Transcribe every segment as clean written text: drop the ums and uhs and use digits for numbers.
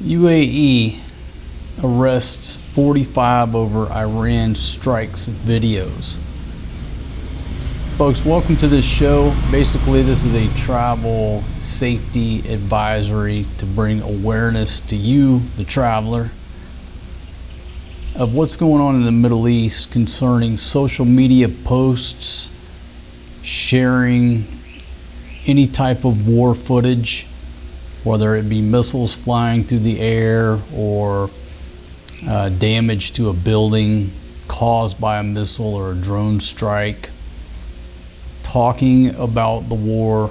UAE arrests 45 over Iran strikes videos. Folks, welcome to this show. Basically, this is a travel safety advisory to bring awareness to you, the traveler, of what's going on in the Middle East concerning social media posts, sharing any type of war footage, whether it be missiles flying through the air or damage to a building caused by a missile or a drone strike, talking about the war,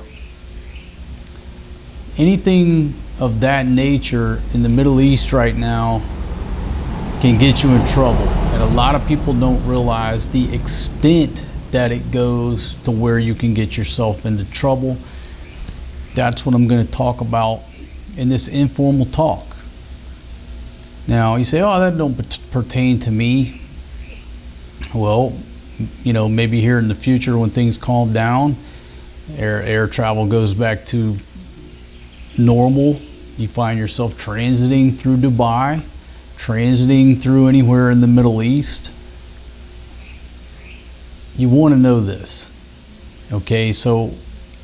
anything of that nature in the Middle East right now can get you in trouble. And a lot of people don't realize the extent that it goes to where you can get yourself into trouble. That's what I'm going to talk about in this informal talk. Now, you say, oh, that don't pertain to me. Well, you know, maybe here in the future when things calm down, air travel goes back to normal, you find yourself transiting through Dubai, transiting through anywhere in the Middle East, you want to know this. Okay, so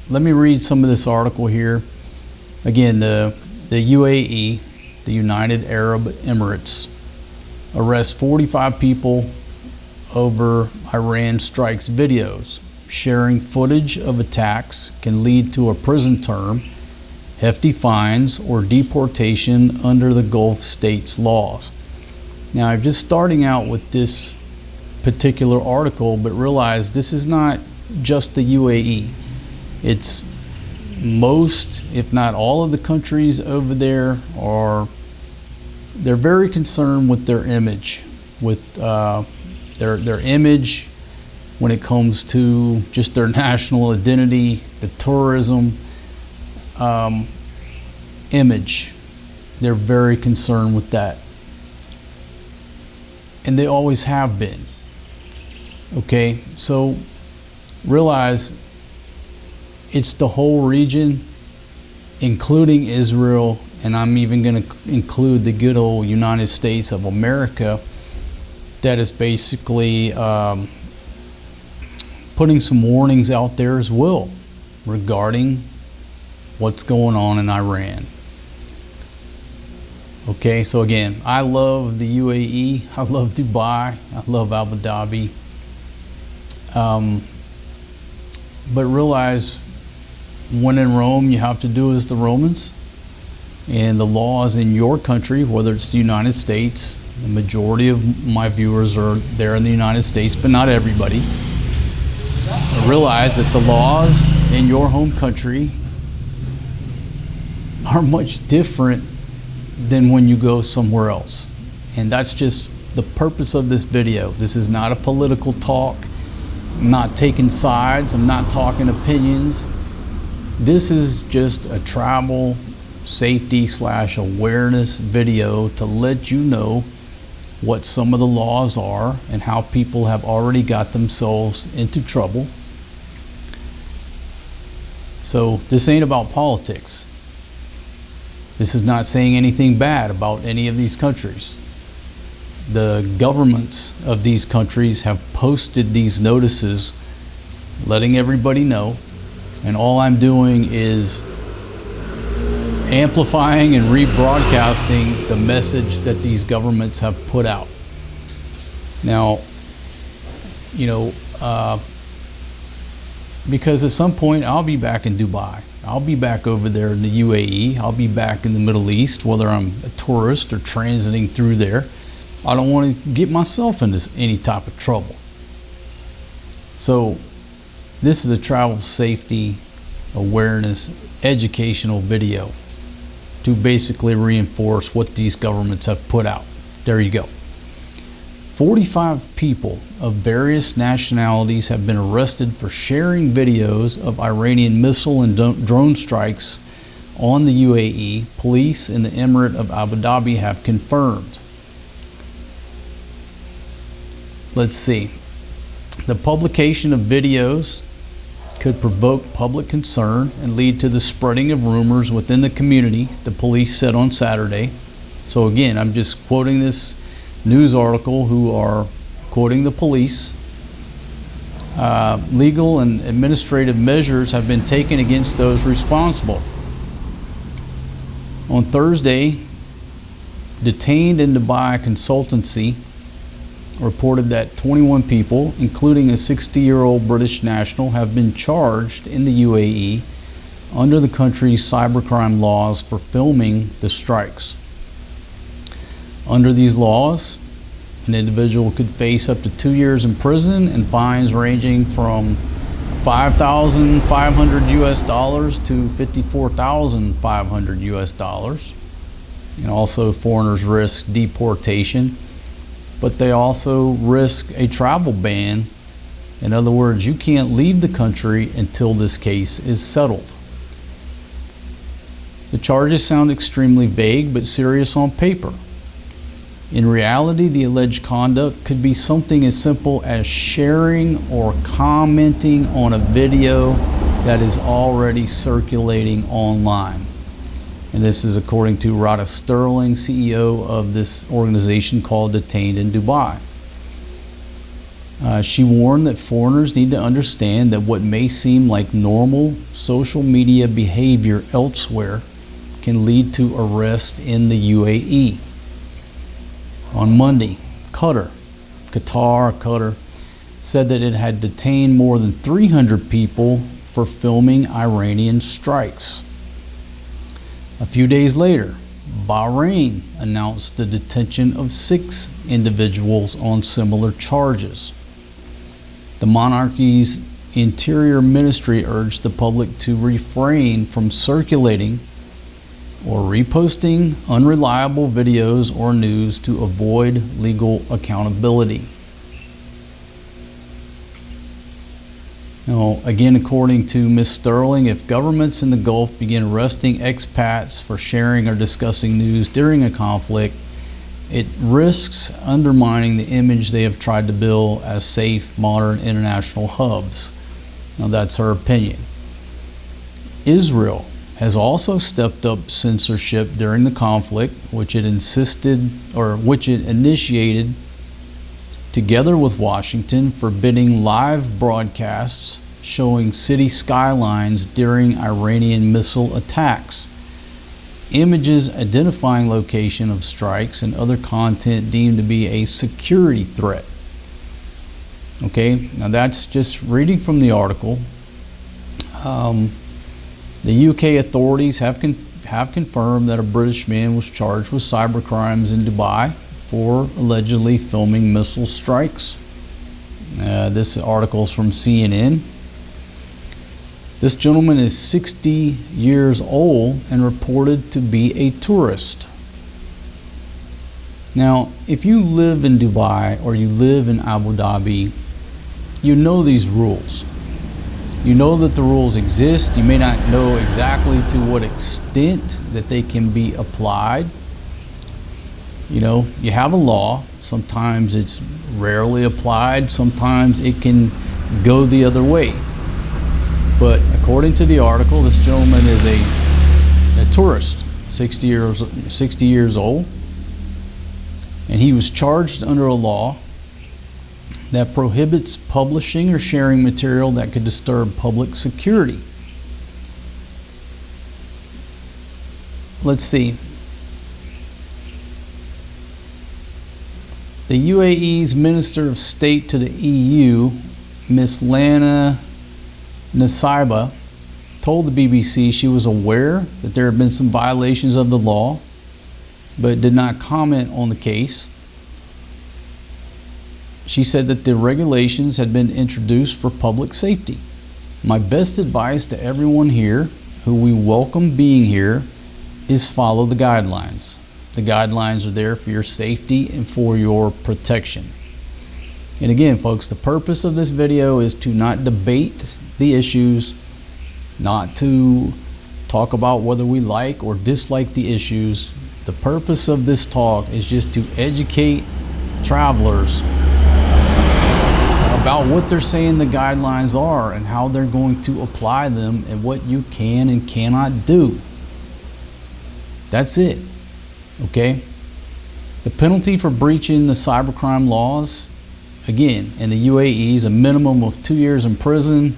let me read some of this article here. Again, the UAE, the United Arab Emirates, arrests 45 people over Iran strikes videos. Sharing footage of attacks can lead to a prison term, hefty fines, or deportation under the Gulf states' laws. Now, I'm just starting out with this particular article, but realize this is not just the UAE. It's most, if not all, of the countries over there they're very concerned with their image, with their image when it comes to just their national identity, the tourism image. They're very concerned with that. And they always have been. Okay, so realize it's the whole region, including Israel, and I'm even going to include the good old United States of America, that is basically putting some warnings out there as well regarding what's going on in Iran. Okay, so again, I love the UAE, I love Dubai, I love Abu Dhabi. But realize when in Rome, you have to do as the Romans. And the laws in your country, whether it's the United States, the majority of my viewers are there in the United States, but not everybody. Realize that the laws in your home country are much different than when you go somewhere else. And that's just the purpose of this video. This is not a political talk. I'm not taking sides. I'm not talking opinions. This is just a travel safety / awareness video to let you know what some of the laws are and how people have already got themselves into trouble. So this ain't about politics. This is not saying anything bad about any of these countries. The governments of these countries have posted these notices letting everybody know, and all I'm doing is amplifying and rebroadcasting the message that these governments have put out. Now, you know, because at some point I'll be back in Dubai. I'll be back over there in the UAE. I'll be back in the Middle East, whether I'm a tourist or transiting through there. I don't want to get myself into any type of trouble. So this is a travel safety awareness educational video to basically reinforce what these governments have put out. There you go. 45 people of various nationalities have been arrested for sharing videos of Iranian missile and drone strikes on the UAE. Police in the Emirate of Abu Dhabi have confirmed. Let's see. The publication of videos could provoke public concern and lead to the spreading of rumors within the community, the police said on Saturday. So again, I'm just quoting this news article who are quoting the police. Legal and administrative measures have been taken against those responsible. On Thursday, detained in Dubai consultancy reported that 21 people, including a 60-year-old British national, have been charged in the UAE under the country's cybercrime laws for filming the strikes. Under these laws, an individual could face up to 2 years in prison and fines ranging from $5,500 US to $54,500 US. And also foreigners risk deportation, but they also risk a travel ban. In other words, you can't leave the country until this case is settled. The charges sound extremely vague but serious on paper. In reality, the alleged conduct could be something as simple as sharing or commenting on a video that is already circulating online. And this is according to Rada Sterling, CEO of this organization called Detained in Dubai. She warned that foreigners need to understand that what may seem like normal social media behavior elsewhere can lead to arrest in the UAE. On Monday, Qatar said that it had detained more than 300 people for filming Iranian strikes. A few days later, Bahrain announced the detention of 6 individuals on similar charges. The monarchy's Interior Ministry urged the public to refrain from circulating or reposting unreliable videos or news to avoid legal accountability. Now, again, according to Ms. Sterling, if governments in the Gulf begin arresting expats for sharing or discussing news during a conflict, it risks undermining the image they have tried to build as safe, modern international hubs. Now, that's her opinion. Israel has also stepped up censorship during the conflict, which it initiated together with Washington, forbidding live broadcasts showing city skylines during Iranian missile attacks, images identifying location of strikes, and other content deemed to be a security threat. Okay, now that's just reading from the article. The UK authorities have confirmed that a British man was charged with cybercrimes in Dubai for allegedly filming missile strikes. This article is from CNN. This gentleman is 60 years old and reported to be a tourist. Now, if you live in Dubai or you live in Abu Dhabi, you know these rules. You know that the rules exist. You may not know exactly to what extent that they can be applied. You know, you have a law. Sometimes it's rarely applied. Sometimes it can go the other way. But according to the article, this gentleman is a tourist, 60 years old, and he was charged under a law that prohibits publishing or sharing material that could disturb public security. Let's see. The UAE's Minister of State to the EU, Ms. Lana Nasaiba, told the BBC she was aware that there had been some violations of the law, but did not comment on the case. She said that the regulations had been introduced for public safety. My best advice to everyone here, who we welcome being here, is follow the guidelines. The guidelines are there for your safety and for your protection. And again, folks, the purpose of this video is to not debate the issues, not to talk about whether we like or dislike the issues. The purpose of this talk is just to educate travelers about what they're saying the guidelines are and how they're going to apply them and what you can and cannot do. That's it. Okay? The penalty for breaching the cybercrime laws, again, in the UAE is a minimum of 2 years in prison,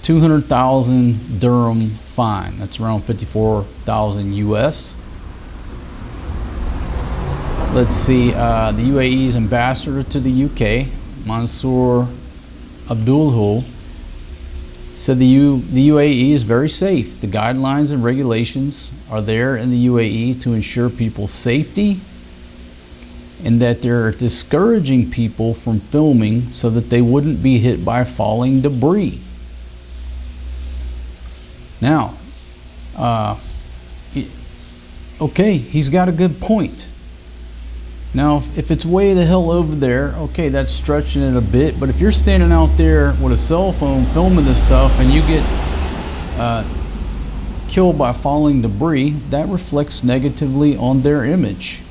200,000 dirham fine. That's around 54,000 US. Let's see, the UAE's ambassador to the UK, Mansour Abdulhul, said the UAE is very safe. The guidelines and regulations are there in the UAE to ensure people's safety, and that they're discouraging people from filming so that they wouldn't be hit by falling debris. Now, okay, he's got a good point. Now, if it's way the hell over there, okay, that's stretching it a bit. But if you're standing out there with a cell phone filming this stuff and you get killed by falling debris, that reflects negatively on their image.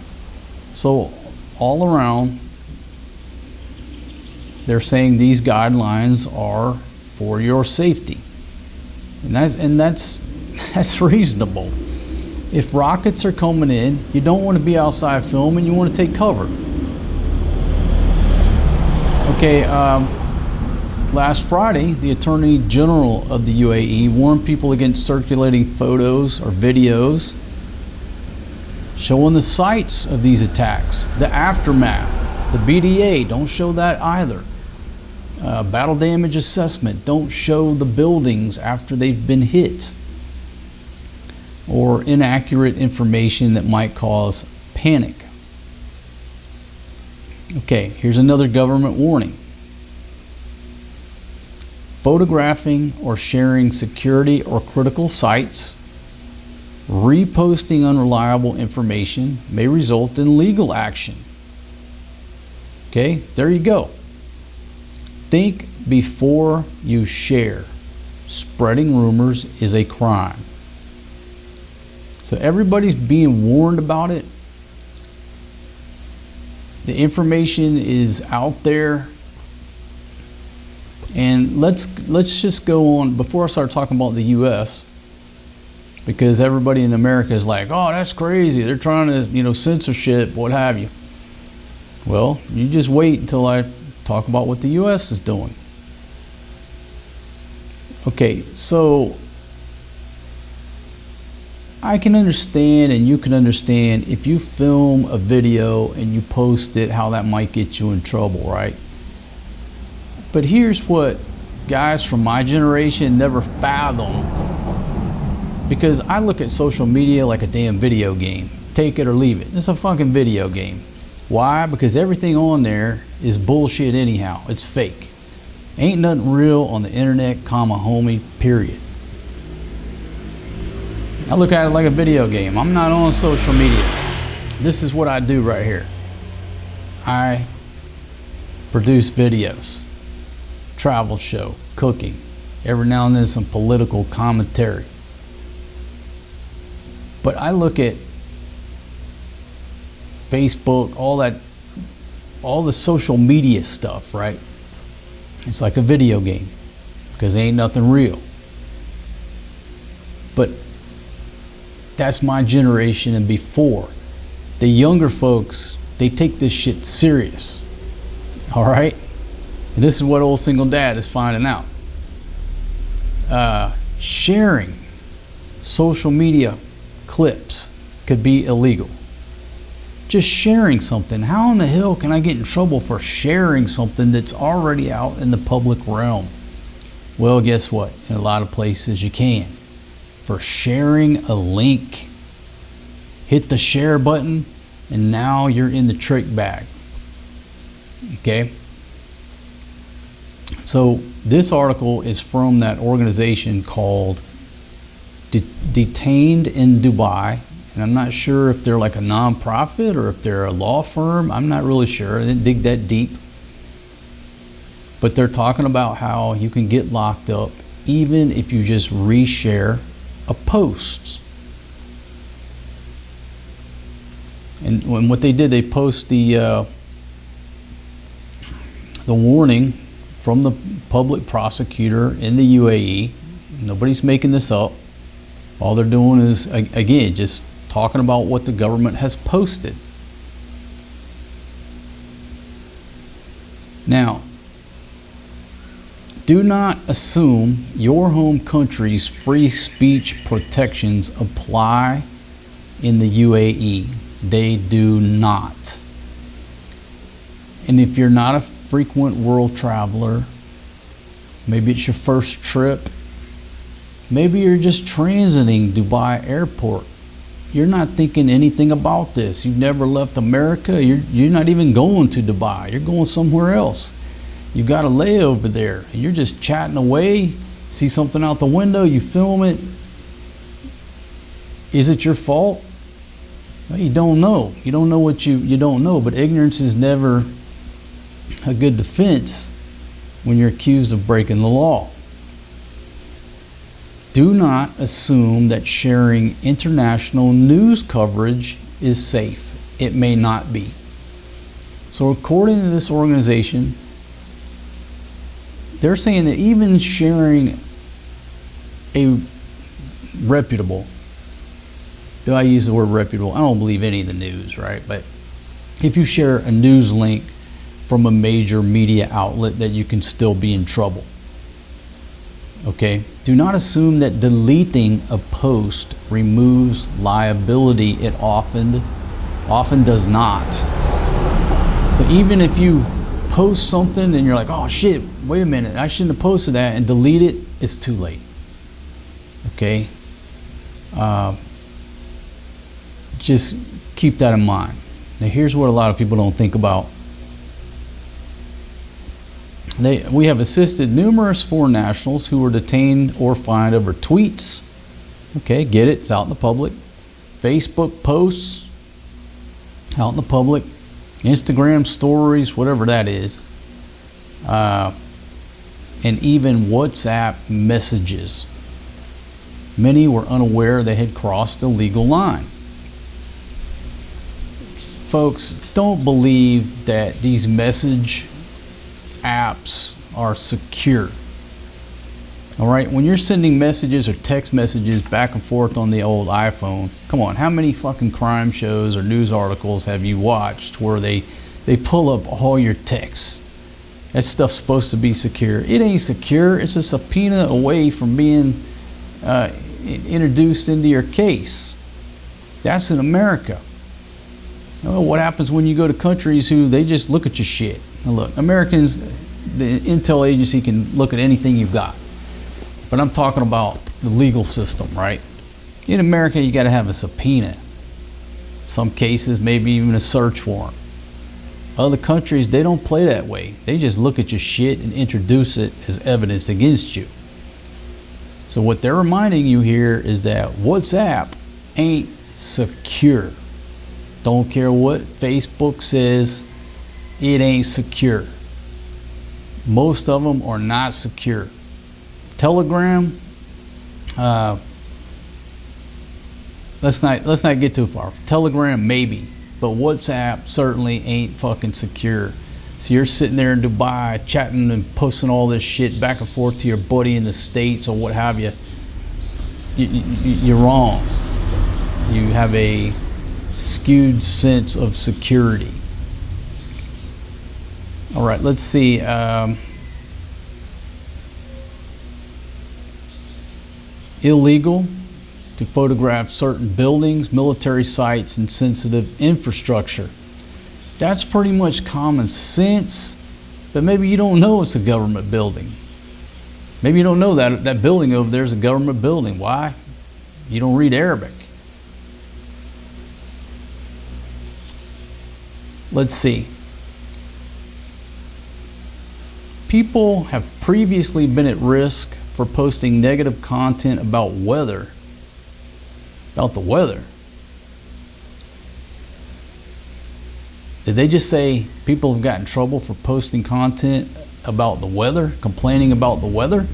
So all around, they're saying these guidelines are for your safety, and that's reasonable. If rockets are coming in, you don't want to be outside filming, you want to take cover. Okay, last Friday, the Attorney General of the UAE warned people against circulating photos or videos showing the sites of these attacks, the aftermath, the BDA, don't show that either. Battle damage assessment, don't show the buildings after they've been hit, or inaccurate information that might cause panic. Okay, here's another government warning. Photographing or sharing security or critical sites, reposting unreliable information may result in legal action. Okay, there you go. Think before you share. Spreading rumors is a crime. So everybody's being warned about it. The information is out there. And let's just go on before I start talking about the US, because everybody in America is like, oh, that's crazy. They're trying to, censorship, what have you. Well, you just wait until I talk about what the US is doing. Okay, so I can understand, and you can understand, if you film a video and you post it, how that might get you in trouble, right? But here's what guys from my generation never fathom, because I look at social media like a damn video game. Take it or leave it. It's a fucking video game. Why? Because everything on there is bullshit anyhow. It's fake. Ain't nothing real on the internet, homie, period. I look at it like a video game. I'm not on social media. This is what I do right here. I produce videos, travel show, cooking, every now and then some political commentary. But I look at Facebook, all the social media stuff, right? It's like a video game, because ain't nothing real. But that's my generation and before. The younger folks, they take this shit serious. All right? And this is what old single dad is finding out. Sharing social media clips could be illegal. Just sharing something. How in the hell can I get in trouble for sharing something that's already out in the public realm? Well, guess what? In a lot of places you can. For sharing a link, hit the share button, and now you're in the trick bag. Okay? So this article is from that organization called Detained in Dubai. And I'm not sure if they're like a non-profit or if they're a law firm. I'm not really sure. I didn't dig that deep. But they're talking about how you can get locked up even if you just reshare a post. And when what they did, they post the warning from the public prosecutor in the UAE. Nobody's making this up. All they're doing is, again, just talking about what the government has posted. Now, do not assume your home country's free speech protections apply in the UAE. They do not. And if you're not a frequent world traveler, maybe it's your first trip, maybe you're just transiting Dubai airport, you're not thinking anything about this. You've never left America. You're not even going to Dubai. You're going somewhere else. You've got a layover there, and you're just chatting away, see something out the window, you film it. Is it your fault? Well, you don't know. You don't know what you don't know, but ignorance is never a good defense when you're accused of breaking the law. Do not assume that sharing international news coverage is safe. It may not be. So according to this organization, they're saying that even sharing a reputable, do I use the word reputable? I don't believe any of the news, right? But if you share a news link from a major media outlet, that you can still be in trouble. Okay? Do not assume that deleting a post removes liability. It often does not. So even if you post something and you're like, oh shit, wait a minute, I shouldn't have posted that, and delete it, it's too late. Okay? Just keep that in mind. Now here's what a lot of people don't think about. We have assisted numerous foreign nationals who were detained or fined over tweets. Okay, get it, it's out in the public. Facebook posts, out in the public. Instagram stories, whatever that is. And even WhatsApp messages. Many were unaware they had crossed the legal line. Folks, don't believe that these message apps are secure. All right, when you're sending messages or text messages back and forth on the old iPhone, come on, how many fucking crime shows or news articles have you watched where they pull up all your texts? That stuff's supposed to be secure. It ain't secure. It's a subpoena away from being introduced into your case. That's in America. Oh, what happens when you go to countries who they just look at your shit? Now look, Americans, the intel agency can look at anything you've got. But I'm talking about the legal system, right? In America, you got to have a subpoena. Some cases, maybe even a search warrant. Other countries, they don't play that way. They just look at your shit and introduce it as evidence against you. So what they're reminding you here is that WhatsApp ain't secure. Don't care what Facebook says, it ain't secure. Most of them are not secure. Telegram, let's not get too far. Telegram maybe, but WhatsApp certainly ain't fucking secure. So you're sitting there in Dubai chatting and posting all this shit back and forth to your buddy in the States or what have you. You're wrong. You have a skewed sense of security. All right, let's see. Illegal to photograph certain buildings, military sites, and sensitive infrastructure. That's pretty much common sense, but maybe you don't know it's a government building. Maybe you don't know that building over there is a government building. Why? You don't read Arabic. Let's see. People have previously been at risk for posting negative content about weather. About the weather. Did they just say people have gotten in trouble for posting content about the weather, complaining about the weather?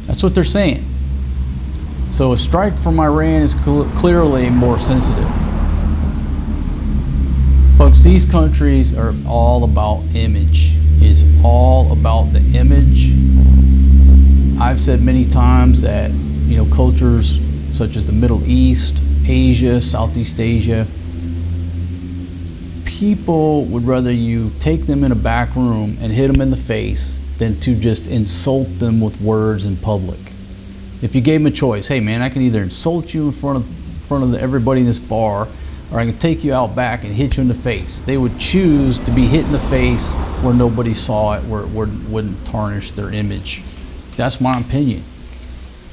That's what they're saying. So a strike from Iran is clearly more sensitive. Folks, these countries are all about image. It's all about the image. I've said many times that, cultures such as the Middle East, Asia, Southeast Asia, people would rather you take them in a back room and hit them in the face than to just insult them with words in public. If you gave them a choice, hey man, I can either insult you in front of everybody in this bar, or I can take you out back and hit you in the face. They would choose to be hit in the face where nobody saw it, where it wouldn't tarnish their image. That's my opinion.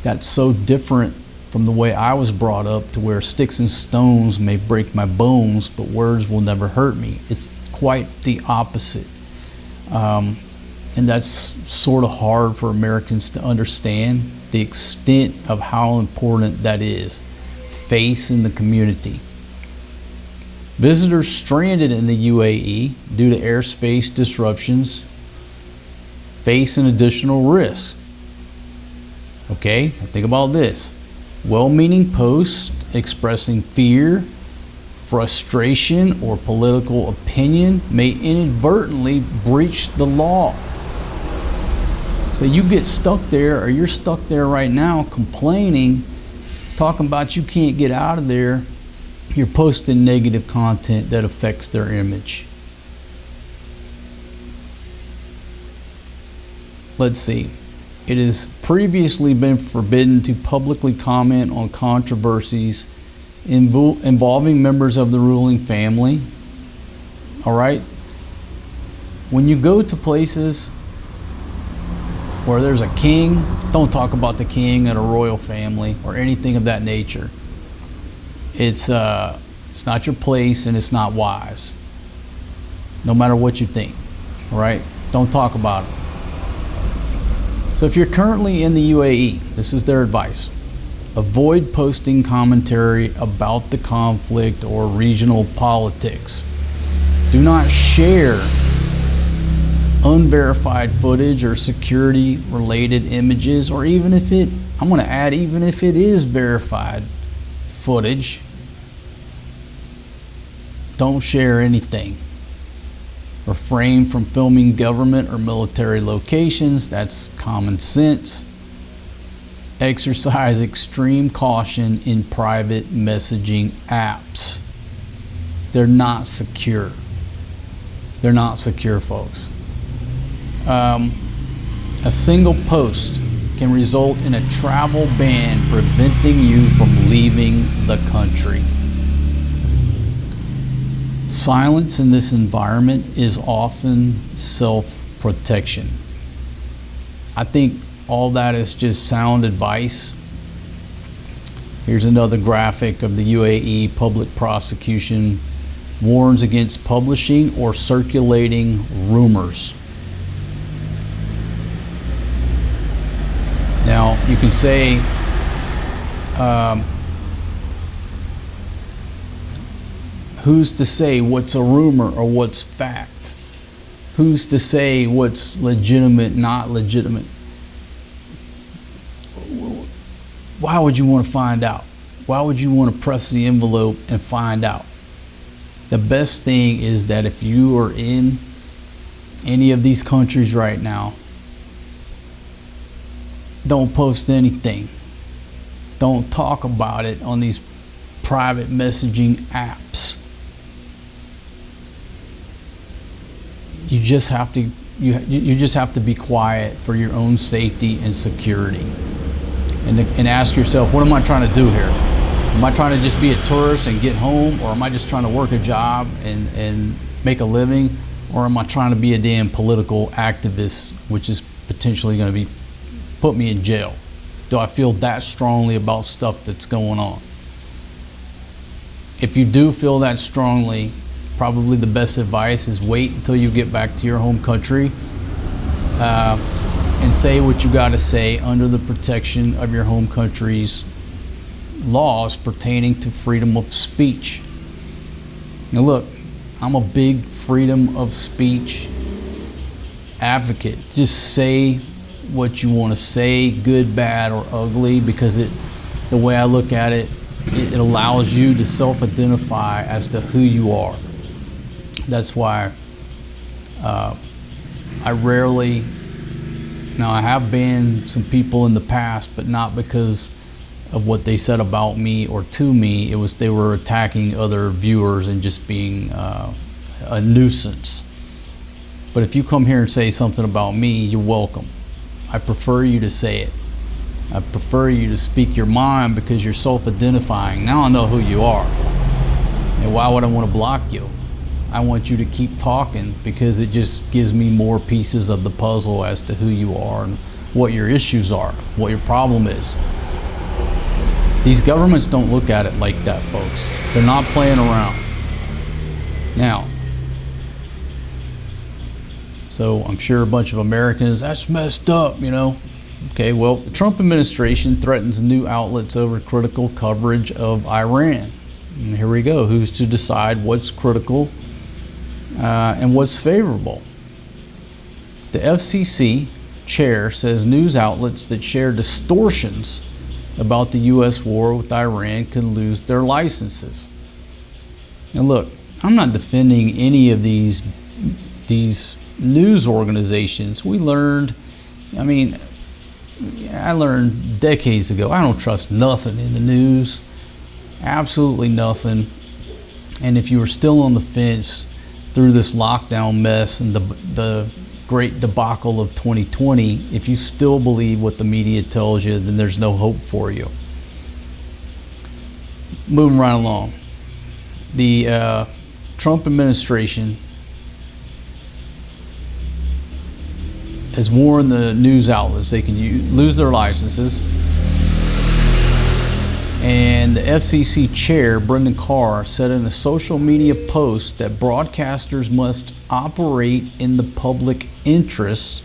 That's so different from the way I was brought up, to where sticks and stones may break my bones, but words will never hurt me. It's quite the opposite. And that's sort of hard for Americans to understand, the extent of how important that is. Face in the community. Visitors stranded in the UAE due to airspace disruptions face an additional risk. Okay, think about this. Well-meaning posts expressing fear, frustration, or political opinion may inadvertently breach the law. So you get stuck there, or you're stuck there right now complaining, talking about you can't get out of there. You're posting negative content that affects their image. Let's see. It has previously been forbidden to publicly comment on controversies involving members of the ruling family. All right? When you go to places where there's a king, don't talk about the king and a royal family or anything of that nature. It's not your place, and it's not wise. No matter what you think, all right? Don't talk about it. So if you're currently in the UAE, this is their advice. Avoid posting commentary about the conflict or regional politics. Do not share unverified footage or security related images, or even if it, I'm going to add, even if it is verified footage, don't share anything. Refrain from filming government or military locations. That's common sense. Exercise extreme caution in private messaging apps. They're not secure. They're not secure, folks. A single post can result in a travel ban preventing you from leaving the country. Silence in this environment is often self-protection. I think all that is just sound advice. Here's another graphic of the UAE public prosecution warns against publishing or circulating rumors. Now, you can say, who's to say what's a rumor or what's fact? Who's to say what's legitimate, not legitimate? Why would you want to find out? Why would you want to press the envelope and find out? The best thing is that if you are in any of these countries right now, don't post anything. Don't talk about it on these private messaging apps. You just have to you just have to be quiet for your own safety and security. And ask yourself, what am I trying to do here? Am I trying to just be a tourist and get home, or am I just trying to work a job and make a living, or am I trying to be a damn political activist, which is potentially going to be put me in jail? Do I feel that strongly about stuff that's going on? If you do feel that strongly, probably the best advice is wait until you get back to your home country and say what you got to say under the protection of your home country's laws pertaining to freedom of speech. Now look, I'm a big freedom of speech advocate. Just say what you want to say, good, bad, or ugly, because the way I look at it, it allows you to self-identify as to who you are. That's why I rarely, now I have banned some people in the past, but not because of what they said about me or to me. It was they were attacking other viewers and just being a nuisance. But if you come here and say something about me, you're welcome. I prefer you to say it. I prefer you to speak your mind because you're self-identifying. Now I know who you are. And why would I want to block you? I want you to keep talking because it just gives me more pieces of the puzzle as to who you are and what your issues are, what your problem is. These governments don't look at it like that, folks. They're not playing around. Now, so I'm sure a bunch of Americans, that's messed up, you know. Okay, well, the Trump administration threatens new outlets over critical coverage of Iran. And here we go. Who's to decide what's critical and what's favorable? The FCC chair says news outlets that share distortions about the U.S. war with Iran could lose their licenses. Now look, I'm not defending any of these news organizations. I learned decades ago, I don't trust nothing in the news. Absolutely nothing. And if you are still on the fence through this lockdown mess and the great debacle of 2020, if you still believe what the media tells you, then there's no hope for you. Moving right along. The Trump administration has warned the news outlets they can lose their licenses. And the FCC chair, Brendan Carr, said in a social media post that broadcasters must operate in the public interest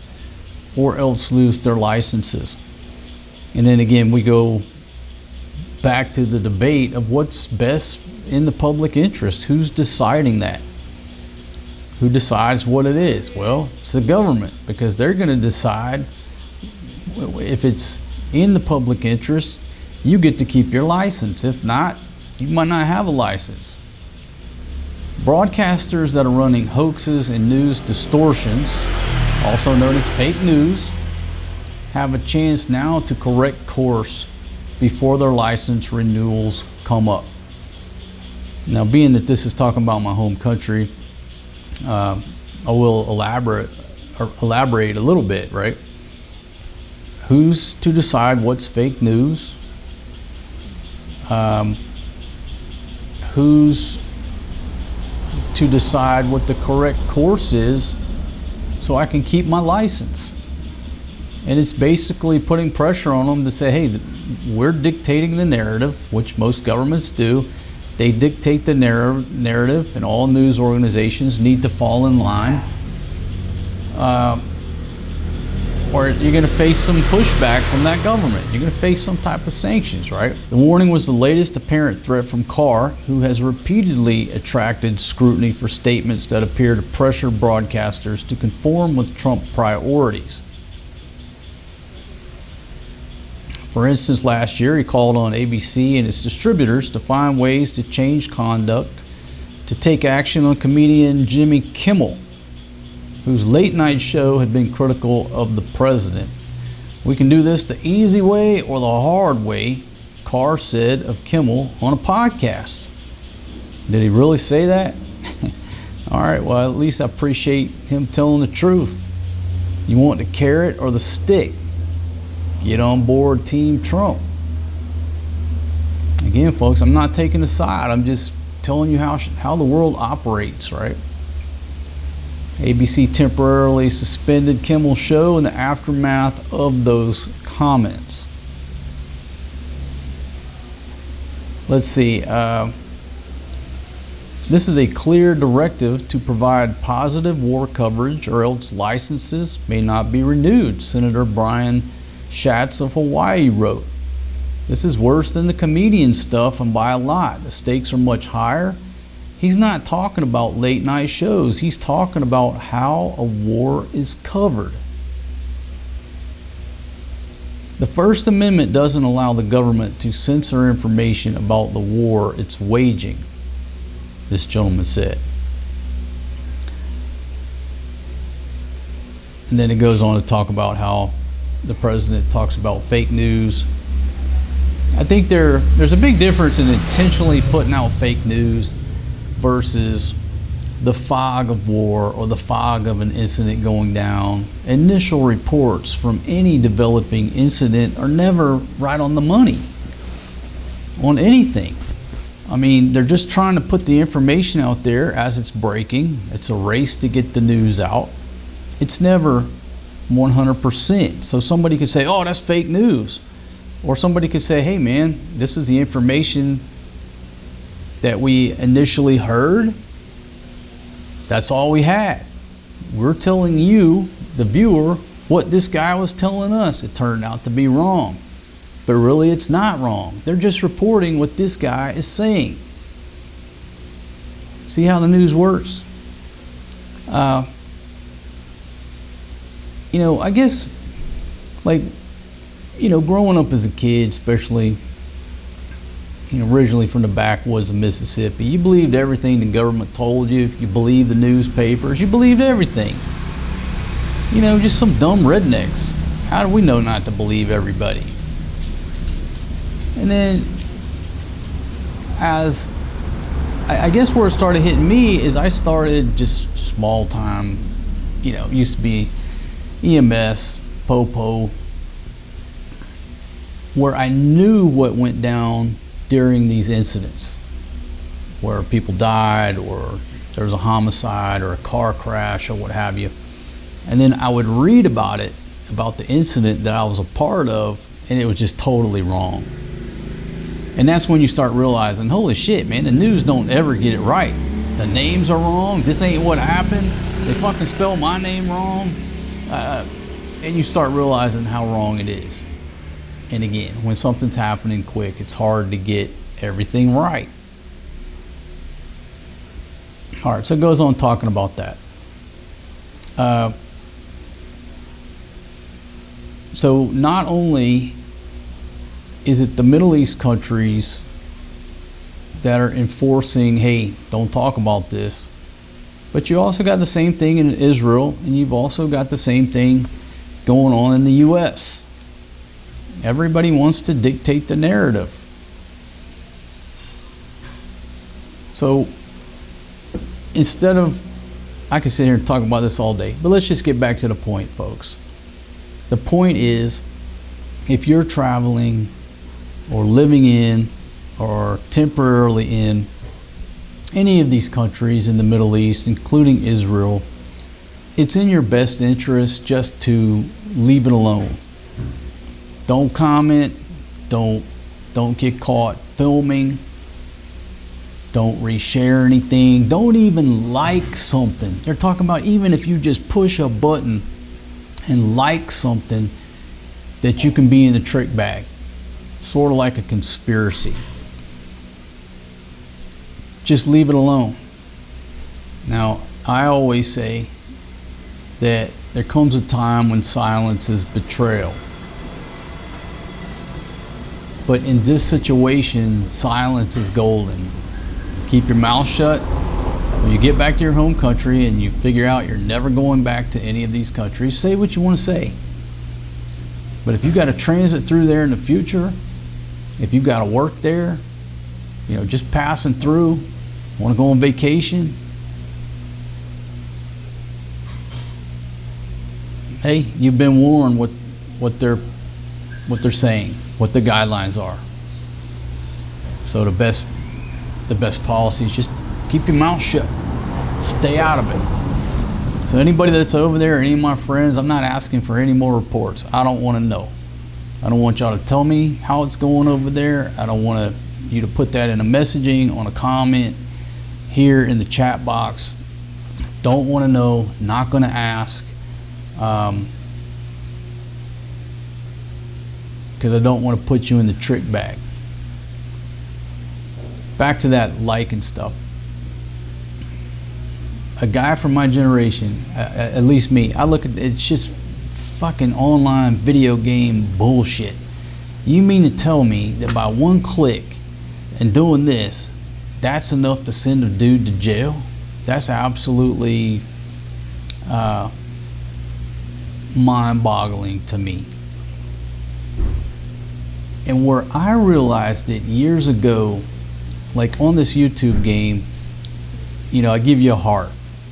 or else lose their licenses. And then again, we go back to the debate of what's best in the public interest. Who's deciding that? Who decides what it is? Well, it's the government, because they're going to decide if it's in the public interest. You get to keep your license. If not, you might not have a license. Broadcasters that are running hoaxes and news distortions, also known as fake news, have a chance now to correct course before their license renewals come up. Now, being that this is talking about my home country, I will elaborate a little bit, right? Who's to decide what's fake news? Who's to decide what the correct course is so I can keep my license? And it's basically putting pressure on them to say, hey, we're dictating the narrative, which most governments do. They dictate the narrative, and all news organizations need to fall in line. Or you're going to face some pushback from that government. You're going to face some type of sanctions, right? The warning was the latest apparent threat from Carr, who has repeatedly attracted scrutiny for statements that appear to pressure broadcasters to conform with Trump priorities. For instance, last year he called on ABC and its distributors to find ways to change conduct, to take action on comedian Jimmy Kimmel, whose late night show had been critical of the president. We can do this the easy way or the hard way, Carr said of Kimmel on a podcast. Did he really say that? All right, well, at least I appreciate him telling the truth. You want the carrot or the stick? Get on board Team Trump. Again, folks, I'm not taking a side. I'm just telling you how the world operates, right? ABC temporarily suspended Kimmel's show in the aftermath of those comments. Let's see. This is a clear directive to provide positive war coverage or else licenses may not be renewed, Senator Brian Schatz of Hawaii wrote. This is worse than the comedian stuff, and by a lot. The stakes are much higher. He's not talking about late night shows. He's talking about how a war is covered. The First Amendment doesn't allow the government to censor information about the war it's waging, this gentleman said. And then it goes on to talk about how the president talks about fake news. I think there's a big difference in intentionally putting out fake news versus the fog of war or the fog of an incident going down. Initial reports from any developing incident are never right on the money on anything. I mean, they're just trying to put the information out there as it's breaking. It's a race to get the news out. It's never 100%. So somebody could say, oh, that's fake news. Or somebody could say, hey man, this is the information that we initially heard. That's all we had. We're telling you, the viewer, what this guy was telling us. It turned out to be wrong. But really it's not wrong. They're just reporting what this guy is saying. See how the news works? You know, I guess, like, you know, growing up as a kid, especially, you know, originally from the backwoods of Mississippi, you believed everything the government told you. You believed the newspapers. You believed everything. You know, just some dumb rednecks. How do we know not to believe everybody? And then, as I guess where it started hitting me is I started just small time, you know, used to be EMS, POPO, where I knew what went down during these incidents, where people died or there was a homicide or a car crash or what have you. And then I would read about it, about the incident that I was a part of, and it was just totally wrong. And that's when you start realizing, holy shit, man, the news don't ever get it right. The names are wrong. This ain't what happened. They fucking spelled my name wrong. And you start realizing how wrong it is. And again, when something's happening quick, it's hard to get everything right. All right, so it goes on talking about that. So not only is it the Middle East countries that are enforcing, hey, don't talk about this, but you also got the same thing in Israel, and you've also got the same thing going on in the US. Everybody wants to dictate the narrative. So instead of, I could sit here and talk about this all day, but let's just get back to the point, folks. The point is, if you're traveling or living in or temporarily in any of these countries in the Middle East, including Israel, it's in your best interest just to leave it alone. Don't comment, don't get caught filming, don't reshare anything, don't even like something. They're talking about even if you just push a button and like something, that you can be in the trick bag. Sort of like a conspiracy. Just leave it alone. Now, I always say that there comes a time when silence is betrayal. But in this situation, silence is golden. Keep your mouth shut. When you get back to your home country and you figure out you're never going back to any of these countries, say what you want to say. But if you've got to transit through there in the future, if you've got to work there, you know, just passing through, want to go on vacation, hey, you've been warned what they're saying, what the guidelines are. So the best policy is just keep your mouth shut. Stay out of it. So anybody that's over there, any of my friends, I'm not asking for any more reports. I don't want to know. I don't want y'all to tell me how it's going over there. I don't want you to put that in a messaging, on a comment, here in the chat box. Don't want to know, not going to ask. Because I don't want to put you in the trick bag. Back to that like and stuff. A guy from my generation, at least me, I look at it's just fucking online video game bullshit. You mean to tell me that by one click and doing this, that's enough to send a dude to jail? That's absolutely mind-boggling to me. And where I realized it years ago, like on this YouTube game, I give you a heart.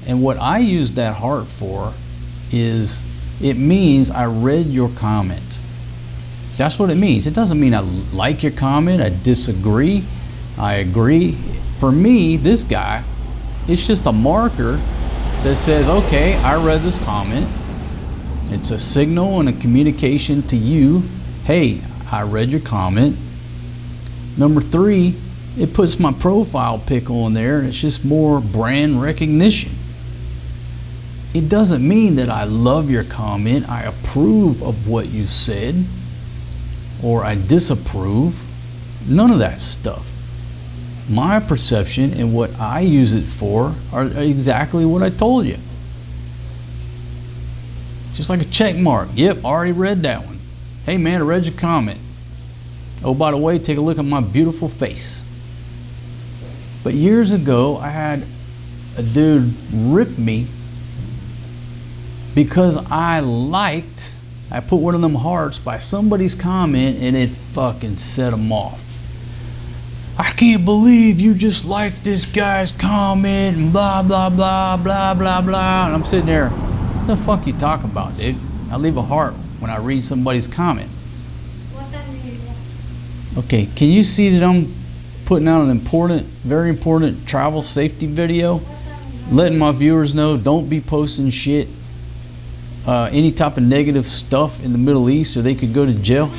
And what I use that heart for is, it means I read your comment. That's what it means. It doesn't mean I like your comment, I disagree, I agree. For me, this guy, it's just a marker that says, okay, I read this comment. It's a signal and a communication to you. Hey, I read your comment. Number 3, it puts my profile pic on there, and it's just more brand recognition. It doesn't mean that I love your comment, I approve of what you said, or I disapprove. None of that stuff. My perception and what I use it for are exactly what I told you. Just like a check mark. Yep, already read that one. Hey man, I read your comment. Oh, by the way, take a look at my beautiful face. But years ago, I had a dude rip me because I put one of them hearts by somebody's comment, and it fucking set him off. I can't believe you just liked this guy's comment and blah, blah, blah, blah, blah, blah. And I'm sitting there, what the fuck you talking about, dude? I leave a heart when I read somebody's comment. Okay, can you see that I'm putting out an important, very important travel safety video? Letting my viewers know, don't be posting shit, any type of negative stuff in the Middle East, or they could go to jail.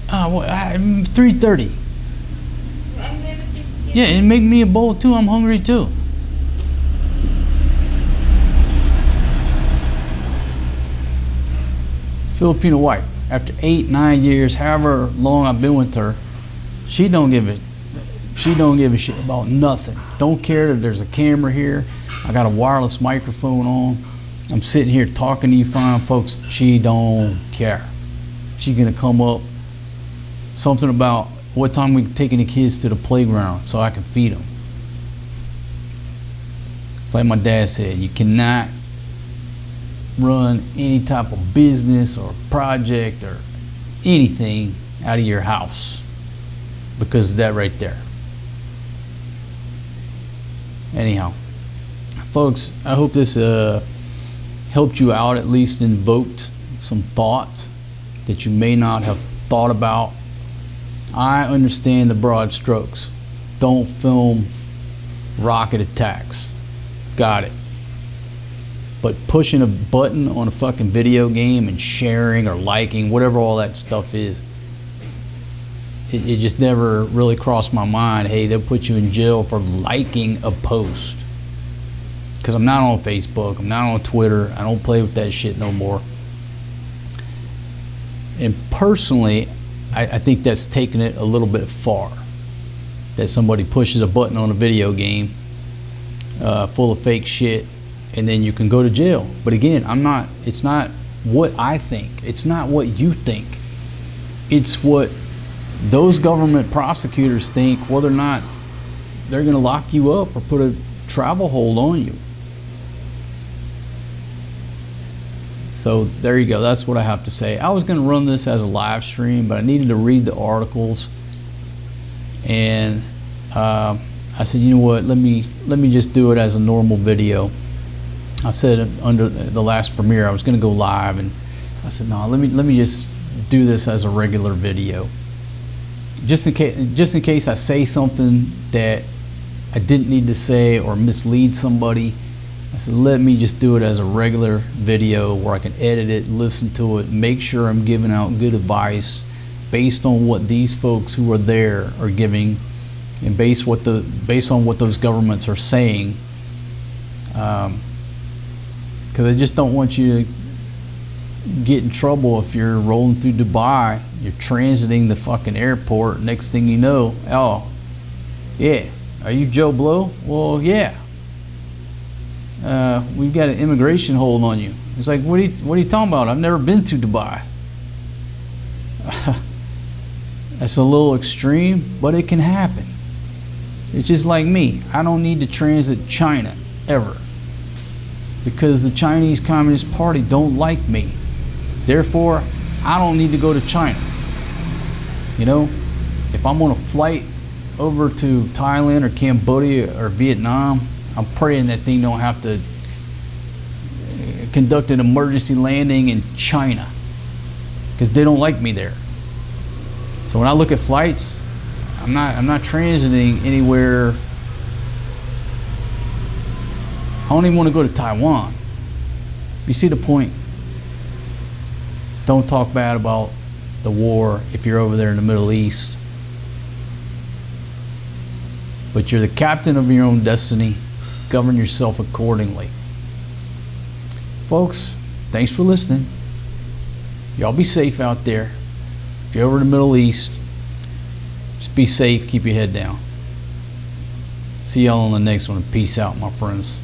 Well, 3:30. Yeah, and make me a bowl too. I'm hungry too. Filipino wife. After 8-9 years, however long I've been with her, she don't give a shit about nothing. Don't care that there's a camera here. I got a wireless microphone on. I'm sitting here talking to you fine folks. She don't care. She's gonna come up. Something about what time we taking the kids to the playground so I can feed them. It's like my dad said, you cannot run any type of business or project or anything out of your house because of that right there. Anyhow, folks, I hope this helped you out, at least invoked some thought that you may not have thought about. I understand the broad strokes. Don't film rocket attacks. Got it. But pushing a button on a fucking video game and sharing or liking, whatever all that stuff is, it just never really crossed my mind, hey, they'll put you in jail for liking a post. Because I'm not on Facebook, I'm not on Twitter, I don't play with that shit no more. And personally, I think that's taking it a little bit far. That somebody pushes a button on a video game full of fake shit, and then you can go to jail. But again, it's not what I think. It's not what you think. It's what those government prosecutors think, whether or not they're gonna lock you up or put a travel hold on you. So there you go, that's what I have to say. I was gonna run this as a live stream, but I needed to read the articles. And I said, you know what, let me just do it as a normal video. I said under the last premiere I was going to go live, and I said no, let me just do this as a regular video, just in case I say something that I didn't need to say or mislead somebody. I said let me just do it as a regular video where I can edit it, listen to it, make sure I'm giving out good advice based on what these folks who are there are giving, and based on what those governments are saying. Because I just don't want you to get in trouble if you're rolling through Dubai, you're transiting the fucking airport, next thing you know, oh, yeah, are you Joe Blow? Well, yeah. We've got an immigration hold on you. It's like, what are you talking about? I've never been to Dubai. That's a little extreme, but it can happen. It's just like me. I don't need to transit China, ever. Because the Chinese Communist Party don't like me. Therefore, I don't need to go to China. You know, if I'm on a flight over to Thailand or Cambodia or Vietnam, I'm praying that thing don't have to conduct an emergency landing in China, because they don't like me there. So when I look at flights, I'm not transiting anywhere. I don't even want to go to Taiwan. You see the point? Don't talk bad about the war if you're over there in the Middle East. But you're the captain of your own destiny. Govern yourself accordingly. Folks, thanks for listening. Y'all be safe out there. If you're over in the Middle East, just be safe, keep your head down. See y'all on the next one. Peace out, my friends.